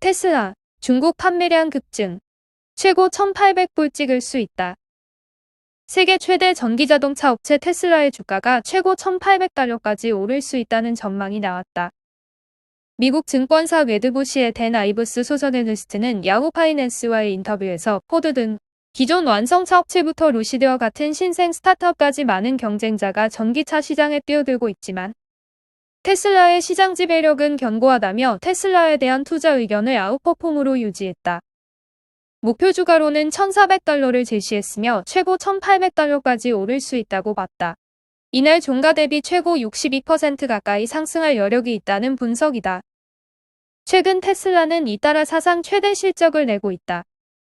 테슬라, 중국 판매량 급증. 최고 1,800불 찍을 수 있다. 세계 최대 전기자동차 업체 테슬라의 주가가 최고 1,800달러까지 오를 수 있다는 전망이 나왔다. 미국 증권사 웨드부시의 댄 아이브스 소셜애널리스트는 야후 파이낸스와의 인터뷰에서 포드 등 기존 완성차 업체부터 루시드와 같은 신생 스타트업까지 많은 경쟁자가 전기차 시장에 뛰어들고 있지만 테슬라의 시장 지배력은 견고하다며 테슬라에 대한 투자 의견을 아웃퍼폼으로 유지했다. 목표 주가로는 1,400달러를 제시했으며 최고 1,800달러까지 오를 수 있다고 봤다. 이날 종가 대비 최고 62% 가까이 상승할 여력이 있다는 분석이다. 최근 테슬라는 잇따라 사상 최대 실적을 내고 있다.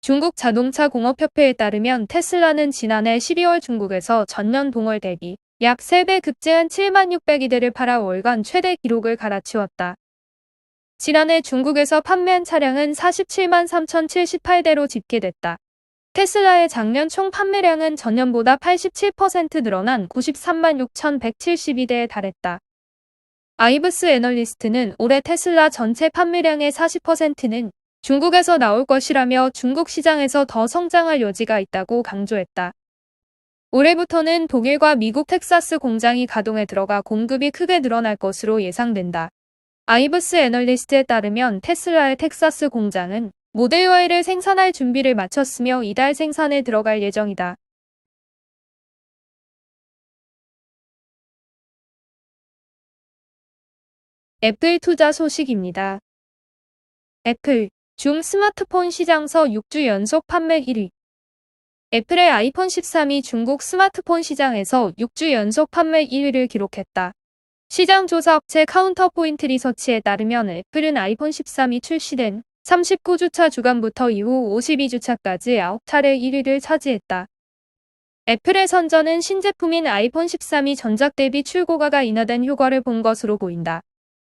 중국 자동차 공업협회에 따르면 테슬라는 지난해 12월 중국에서 전년 동월 대비 약 3배 급증한 76,600대를 팔아 월간 최대 기록을 갈아치웠다. 지난해 중국에서 판매한 차량은 473 3,078대로 집계됐다. 테슬라의 작년 총 판매량은 전년보다 87% 늘어난 93만 6,172대에 달했다. 아이브스 애널리스트는 올해 테슬라 전체 판매량의 40%는 중국에서 나올 것이라며 중국 시장에서 더 성장할 여지가 있다고 강조했다. 올해부터는 독일과 미국 텍사스 공장이 가동에 들어가 공급이 크게 늘어날 것으로 예상된다. 아이브스 애널리스트에 따르면 테슬라의 텍사스 공장은 모델 Y를 생산할 준비를 마쳤으며 이달 생산에 들어갈 예정이다. 애플 투자 소식입니다. 애플, 중 스마트폰 시장서 6주 연속 판매 1위. 애플의 아이폰 13이 중국 스마트폰 시장에서 6주 연속 판매 1위를 기록했다. 시장 조사 업체 카운터포인트 리서치에 따르면 애플은 아이폰 13이 출시된 39주차 주간부터 이후 52주차까지 9차례 1위를 차지했다. 애플의 선전은 신제품인 아이폰 13이 전작 대비 출고가가 인하된 효과를 본 것으로 보인다.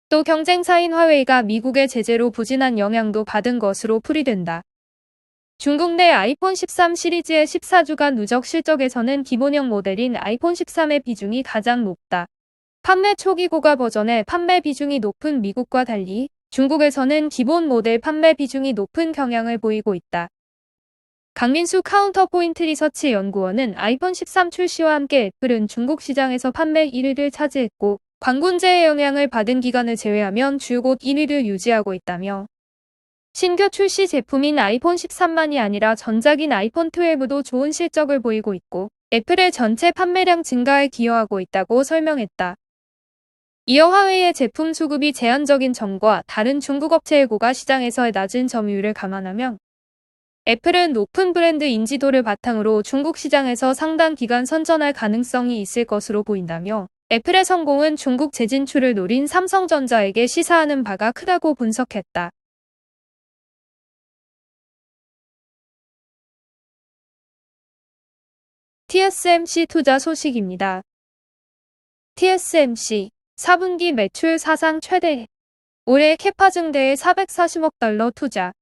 또 경쟁사인 화웨이가 미국의 제재로 부진한 영향도 받은 것으로 풀이된다. 중국 내 아이폰 13 시리즈의 14주간 누적 실적에서는 기본형 모델인 아이폰 13의 비중이 가장 높다. 판매 초기 고가 버전의 판매 비중이 높은 미국과 달리 중국에서는 기본 모델 판매 비중이 높은 경향을 보이고 있다. 강민수 카운터포인트 리서치 연구원은 아이폰 13 출시와 함께 애플은 중국 시장에서 판매 1위를 차지했고 관군제의 영향을 받은 기간을 제외하면 줄곧 1위를 유지하고 있다며 신규 출시 제품인 아이폰 13만이 아니라 전작인 아이폰 12도 좋은 실적을 보이고 있고 애플의 전체 판매량 증가에 기여하고 있다고 설명했다. 이어 화웨이의 제품 수급이 제한적인 점과 다른 중국 업체의 고가 시장에서의 낮은 점유율을 감안하면 애플은 높은 브랜드 인지도를 바탕으로 중국 시장에서 상당 기간 선전할 가능성이 있을 것으로 보인다며 애플의 성공은 중국 재진출을 노린 삼성전자에게 시사하는 바가 크다고 분석했다. TSMC 투자 소식입니다. TSMC 4분기 매출 사상 최대. 올해 캐파 증대에 440억 달러 투자.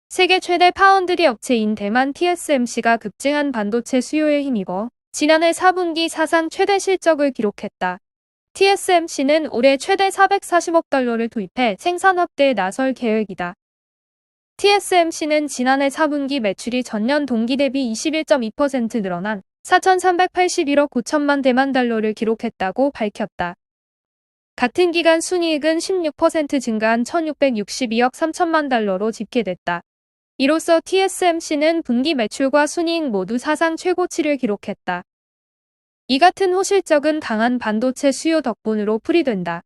세계 최대 파운드리 업체인 대만 TSMC가 급증한 반도체 수요에 힘입어 지난해 4분기 사상 최대 실적을 기록했다. TSMC는 올해 최대 440억 달러를 투입해 생산 확대에 나설 계획이다. TSMC는 지난해 4분기 매출이 전년 동기 대비 21.2% 늘어난 4,381억 9천만 대만 달러를 기록했다고 밝혔다. 같은 기간 순이익은 16% 증가한 1,662억 3천만 달러로 집계됐다. 이로써 TSMC는 분기 매출과 순이익 모두 사상 최고치를 기록했다. 이 같은 호실적은 강한 반도체 수요 덕분으로 풀이된다.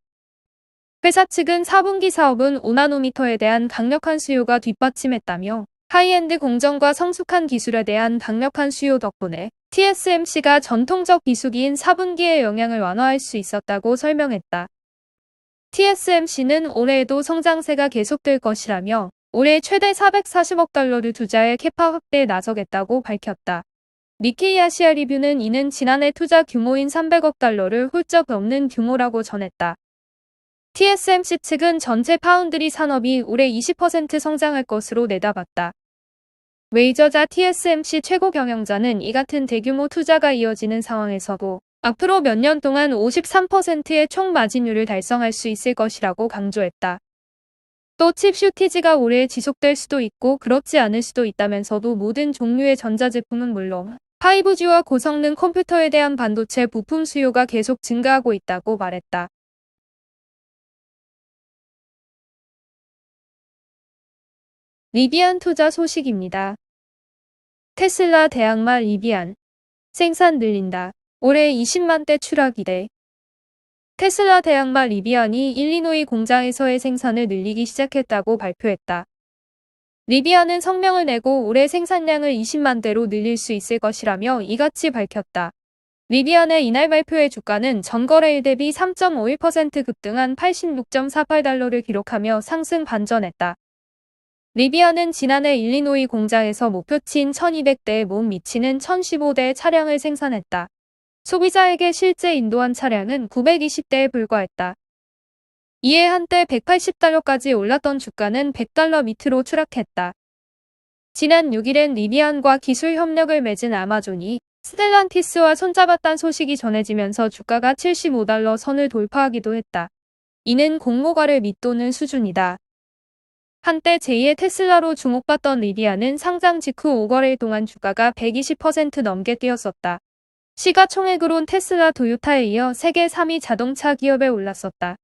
회사 측은 4분기 사업은 5나노미터에 대한 강력한 수요가 뒷받침했다며 하이엔드 공정과 성숙한 기술에 대한 강력한 수요 덕분에 TSMC가 전통적 비수기인 4분기의 영향을 완화할 수 있었다고 설명했다. TSMC는 올해에도 성장세가 계속될 것이라며 올해 최대 440억 달러를 투자해 캐파 확대에 나서겠다고 밝혔다. 니케이 아시아 리뷰는 이는 지난해 투자 규모인 300억 달러를 훌쩍 넘는 규모라고 전했다. TSMC 측은 전체 파운드리 산업이 올해 20% 성장할 것으로 내다봤다. 웨이저자 TSMC 최고 경영자는 이 같은 대규모 투자가 이어지는 상황에서도 앞으로 몇 년 동안 53%의 총 마진율을 달성할 수 있을 것이라고 강조했다. 또 칩 쇼티지가 오래 지속될 수도 있고 그렇지 않을 수도 있다면서도 모든 종류의 전자제품은 물론 5G와 고성능 컴퓨터에 대한 반도체 부품 수요가 계속 증가하고 있다고 말했다. 리비안 투자 소식입니다. 테슬라 대항마 리비안 생산 늘린다. 올해 20만 대 추락 기대. 테슬라 대항마 리비안이 일리노이 공장에서의 생산을 늘리기 시작했다고 발표했다. 리비안은 성명을 내고 올해 생산량을 20만 대로 늘릴 수 있을 것이라며 이같이 밝혔다. 리비안의 이날 발표의 주가는 전거래일 대비 3.51% 급등한 86.48달러를 기록하며 상승 반전했다. 리비안은 지난해 일리노이 공장에서 목표치인 1200대에 못 미치는 1015대의 차량을 생산했다. 소비자에게 실제 인도한 차량은 920대에 불과했다. 이에 한때 180달러까지 올랐던 주가는 100달러 밑으로 추락했다. 지난 6일엔 리비안과 기술 협력을 맺은 아마존이 스텔란티스와 손잡았다는 소식이 전해지면서 주가가 75달러 선을 돌파하기도 했다. 이는 공모가를 밑도는 수준이다. 한때 제2의 테슬라로 주목받던 리비안은 상장 직후 5거래일 동안 주가가 120% 넘게 뛰었었다. 시가총액으론 테슬라 도요타에 이어 세계 3위 자동차 기업에 올랐었다.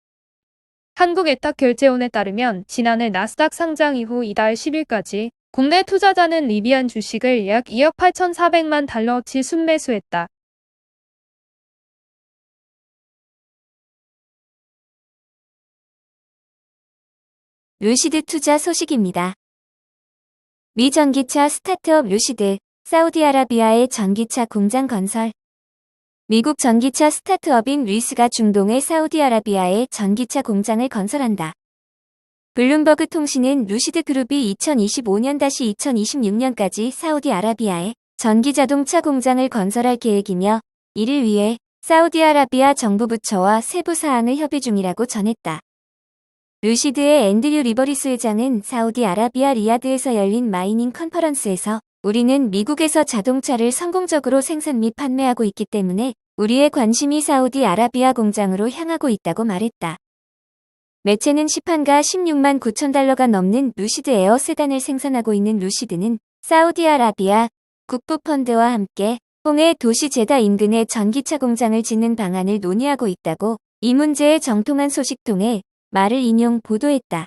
한국애탁결제원에 따르면 지난해 나스닥 상장 이후 이달 10일까지 국내 투자자는 리비안 주식을 약 2억 8,400만 달러어치 순매수했다. 루시드 투자 소식입니다. 미 전기차 스타트업 루시드, 사우디아라비아의 전기차 공장 건설. 미국 전기차 스타트업인 루시드가 중동의 사우디아라비아에 전기차 공장을 건설한다. 블룸버그 통신은 루시드 그룹이 2025년-2026년까지 사우디아라비아에 전기자동차 공장을 건설할 계획이며 이를 위해 사우디아라비아 정부 부처와 세부 사항을 협의 중이라고 전했다. 루시드의 앤드류 리버리스 회장은 사우디아라비아 리야드에서 열린 마이닝 컨퍼런스에서 우리는 미국에서 자동차를 성공적으로 생산 및 판매하고 있기 때문에 우리의 관심이 사우디아라비아 공장으로 향하고 있다고 말했다. 매체는 시판가 16만 9천 달러가 넘는 루시드 에어 세단을 생산하고 있는 루시드는 사우디아라비아 국부펀드와 함께 홍해 도시 제다 인근에 전기차 공장을 짓는 방안을 논의하고 있다고 이 문제에 정통한 소식통에 말을 인용 보도했다.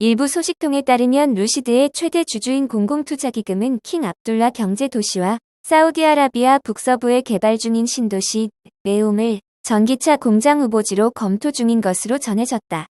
일부 소식통에 따르면 루시드의 최대 주주인 공공투자기금은 킹 압둘라 경제도시와 사우디아라비아 북서부에 개발 중인 신도시 네움을 전기차 공장 후보지로 검토 중인 것으로 전해졌다.